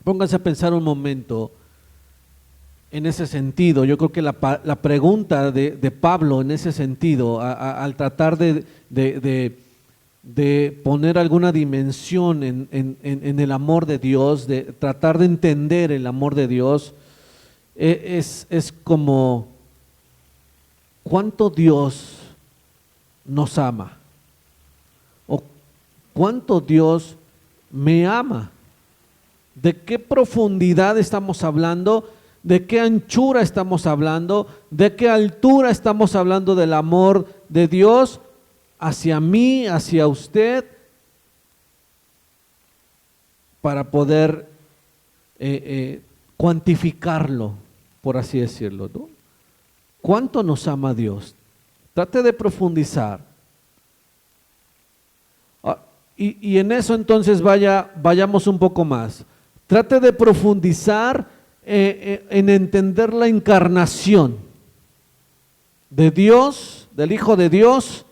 Speaker 1: Pónganse a pensar un momento en ese sentido. Yo creo que la pregunta de Pablo en ese sentido, al tratar de poner alguna dimensión en el amor de Dios, de tratar de entender el amor de Dios, es como ¿cuánto Dios nos ama? ¿O cuánto Dios me ama? ¿De qué profundidad estamos hablando? ¿De qué anchura estamos hablando? ¿De qué altura estamos hablando del amor de Dios hacia mí, hacia usted? Para poder cuantificarlo, por así decirlo, ¿no? ¿Cuánto nos ama Dios? Trate de profundizar. Y en eso entonces vayamos un poco más. Trate de profundizar en entender la encarnación de Dios, del Hijo de Dios,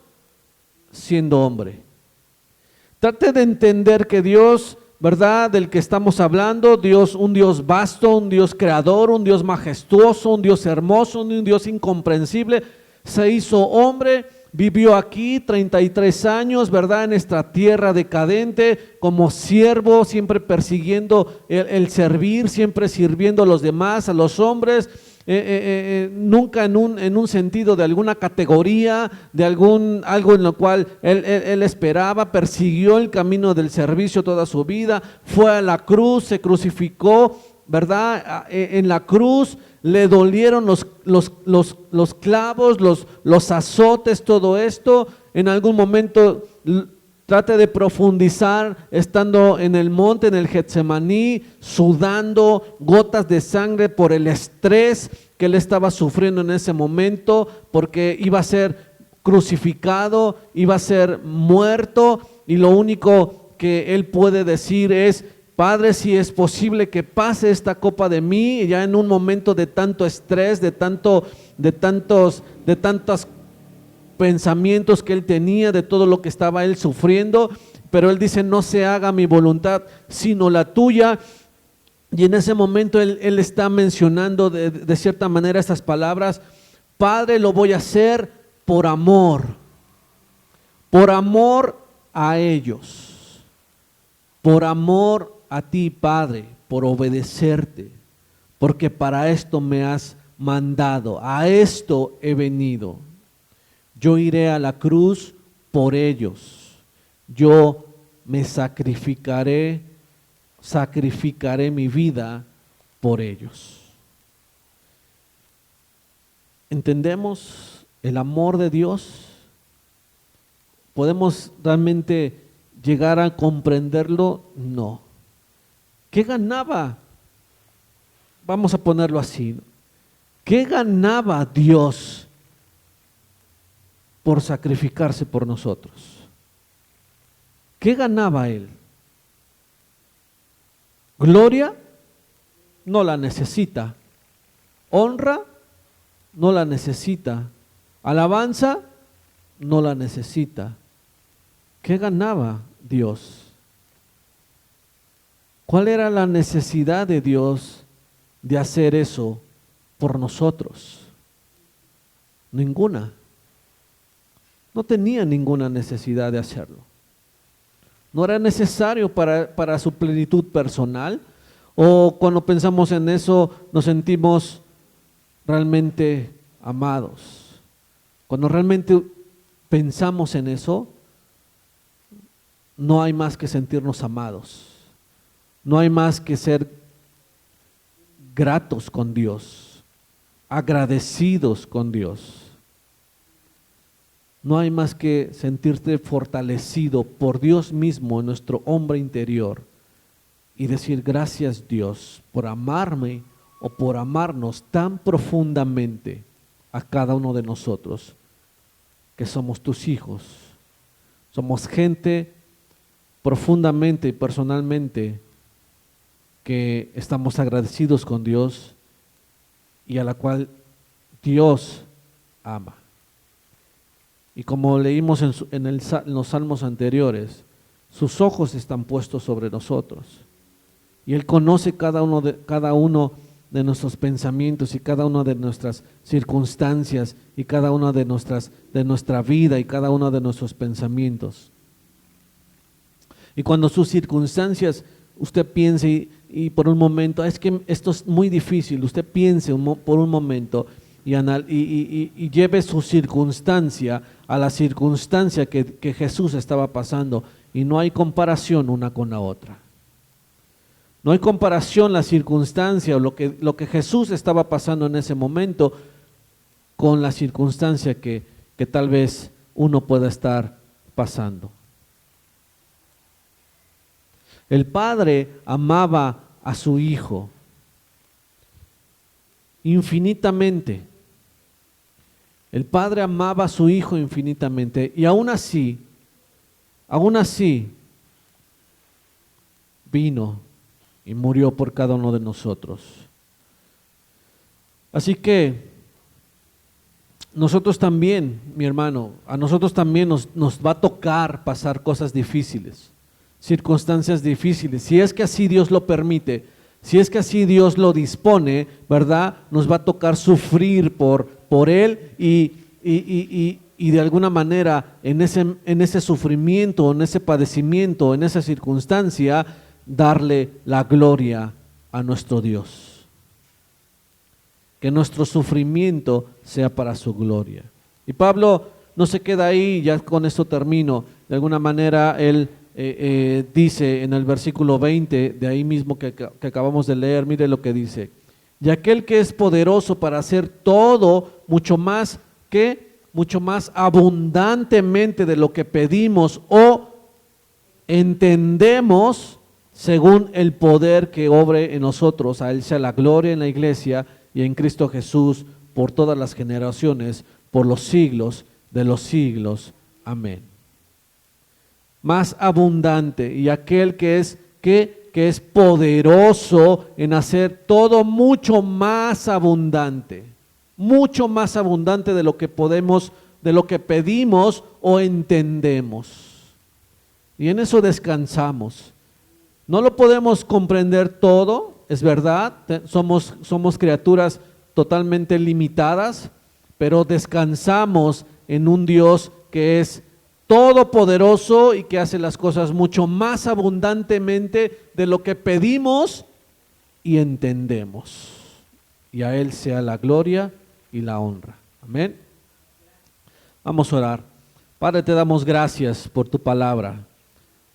Speaker 1: siendo hombre. Trate de entender que Dios, ¿verdad?, del que estamos hablando, Dios, un Dios vasto, un Dios creador, un Dios majestuoso, un Dios hermoso, un Dios incomprensible, se hizo hombre, vivió aquí 33 años, ¿verdad?, en esta tierra decadente, como siervo, siempre persiguiendo el servir, siempre sirviendo a los demás, a los hombres, nunca en un sentido de alguna categoría, de algo en lo cual él esperaba. Persiguió el camino del servicio toda su vida, fue a la cruz, se crucificó, ¿verdad? En la cruz le dolieron los clavos, los azotes, todo esto. En algún momento trate de profundizar estando en el monte, en el Getsemaní, sudando gotas de sangre por el estrés que él estaba sufriendo en ese momento, porque iba a ser crucificado, iba a ser muerto, y lo único que él puede decir es: Padre, si es posible que pase esta copa de mí, ya en un momento de tanto estrés, de tantos pensamientos que él tenía, de todo lo que estaba él sufriendo, pero él dice: no se haga mi voluntad sino la tuya. Y en ese momento él está mencionando de cierta manera estas palabras: Padre, lo voy a hacer por amor a ellos, por amor a ti, Padre, por obedecerte, porque para esto me has mandado, a esto he venido. Yo iré a la cruz por ellos. Yo me sacrificaré mi vida por ellos. ¿Entendemos el amor de Dios? ¿Podemos realmente llegar a comprenderlo? No. ¿Qué ganaba? Vamos a ponerlo así. ¿Qué ganaba Dios por sacrificarse por nosotros? ¿Qué ganaba Él? ¿Gloria? No la necesita. ¿Honra? No la necesita. ¿Alabanza? No la necesita. ¿Qué ganaba Dios? ¿Cuál era la necesidad de Dios de hacer eso por nosotros? Ninguna. No tenía ninguna necesidad de hacerlo. No era necesario para su plenitud personal, o cuando pensamos en eso nos sentimos realmente amados. Cuando realmente pensamos en eso, no hay más que sentirnos amados. No hay más que ser gratos con Dios, agradecidos con Dios. No hay más que sentirte fortalecido por Dios mismo en nuestro hombre interior y decir gracias Dios por amarme o por amarnos tan profundamente a cada uno de nosotros, que somos tus hijos. Somos gente profundamente y personalmente que estamos agradecidos con Dios y a la cual Dios ama. Y como leímos en los salmos anteriores, sus ojos están puestos sobre nosotros. Y Él conoce cada uno de nuestros pensamientos y cada una de nuestras circunstancias y cada una de nuestra vida y cada uno de nuestros pensamientos. Y cuando sus circunstancias, usted piense y por un momento, es que esto es muy difícil, usted piense por un momento y lleve su circunstancia a la circunstancia que Jesús estaba pasando, y no hay comparación una con la otra. No hay comparación la circunstancia o lo que Jesús estaba pasando en ese momento con la circunstancia que tal vez uno pueda estar pasando. El Padre amaba a su Hijo infinitamente. El Padre amaba a su Hijo infinitamente y aún así vino y murió por cada uno de nosotros. Así que nosotros también, mi hermano, a nosotros también nos va a tocar pasar cosas difíciles, circunstancias difíciles. Si es que así Dios lo permite, si es que así Dios lo dispone, ¿verdad? Nos va a tocar sufrir por Él y de alguna manera en ese sufrimiento, en ese padecimiento, en esa circunstancia, darle la gloria a nuestro Dios. Que nuestro sufrimiento sea para su gloria. Y Pablo no se queda ahí, ya con esto termino. De alguna manera él dice en el versículo 20, de ahí mismo que acabamos de leer, mire lo que dice: y aquel que es poderoso para hacer todo mucho más abundantemente de lo que pedimos o entendemos, según el poder que obre en nosotros. A Él sea la gloria en la iglesia y en Cristo Jesús por todas las generaciones, por los siglos de los siglos. Amén. Más abundante, y aquel que es poderoso en hacer todo mucho más abundante de lo que podemos, de lo que pedimos o entendemos. Y en eso descansamos. No lo podemos comprender todo, es verdad, somos criaturas totalmente limitadas, pero descansamos en un Dios que es todopoderoso y que hace las cosas mucho más abundantemente de lo que pedimos y entendemos. y a Él sea la gloria y la honra. Amén. Vamos a orar. Padre, te damos gracias por tu palabra.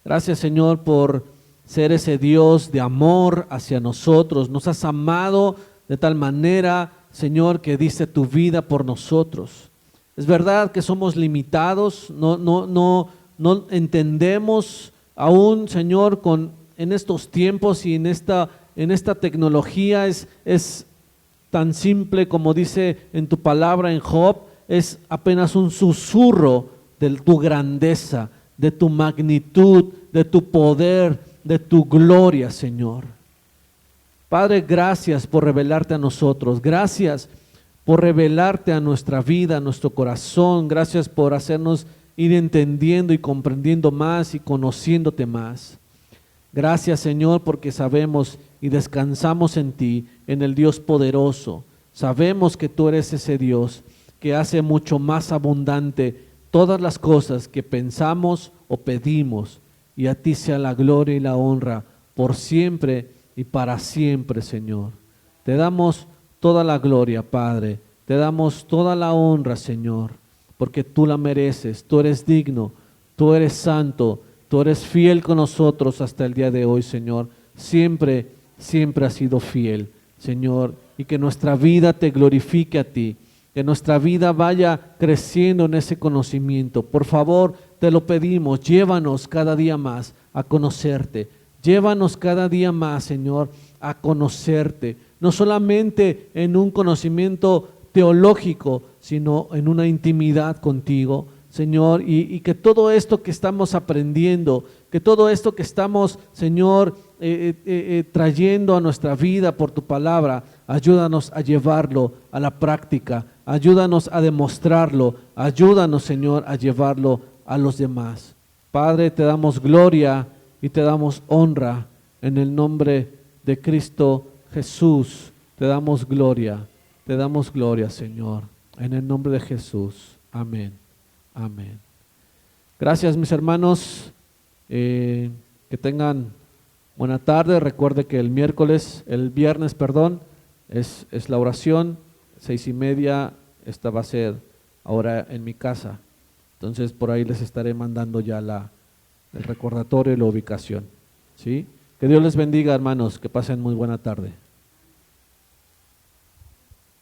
Speaker 1: Gracias, Señor, por ser ese Dios de amor hacia nosotros. Nos has amado de tal manera, Señor, que diste tu vida por nosotros. Es verdad que somos limitados, no entendemos aún, Señor, en estos tiempos y en esta tecnología es tan simple como dice en tu palabra en Job, es apenas un susurro de tu grandeza, de tu magnitud, de tu poder, de tu gloria, Señor. Padre, gracias por revelarte a nosotros, gracias por revelarte a nuestra vida, a nuestro corazón, gracias por hacernos ir entendiendo y comprendiendo más y conociéndote más. Gracias, Señor, porque sabemos y descansamos en ti, en el Dios poderoso. Sabemos que tú eres ese Dios que hace mucho más abundante todas las cosas que pensamos o pedimos, y a ti sea la gloria y la honra por siempre y para siempre, Señor. Te damos toda la gloria, Padre, te damos toda la honra, Señor, porque tú la mereces, tú eres digno, tú eres santo, tú eres fiel con nosotros hasta el día de hoy, Señor. Siempre, siempre has sido fiel, Señor, y que nuestra vida te glorifique a ti, que nuestra vida vaya creciendo en ese conocimiento. Por favor, te lo pedimos, llévanos cada día más a conocerte, llévanos cada día más, Señor, a conocerte, no solamente en un conocimiento teológico, sino en una intimidad contigo, Señor, y que todo esto que estamos aprendiendo, que todo esto que estamos, Señor, trayendo a nuestra vida por tu palabra, ayúdanos a llevarlo a la práctica, ayúdanos a demostrarlo, ayúdanos, Señor, a llevarlo a los demás. Padre, te damos gloria y te damos honra en el nombre de Cristo Jesús. Te damos gloria, Señor, en el nombre de Jesús. Amén. Amén. Gracias, mis hermanos. Que tengan buena tarde. Recuerde que el viernes, es la oración, 6:30. Esta va a ser ahora en mi casa. Entonces por ahí les estaré mandando ya el recordatorio y la ubicación. ¿Sí? Que Dios les bendiga, hermanos. Que pasen muy buena tarde.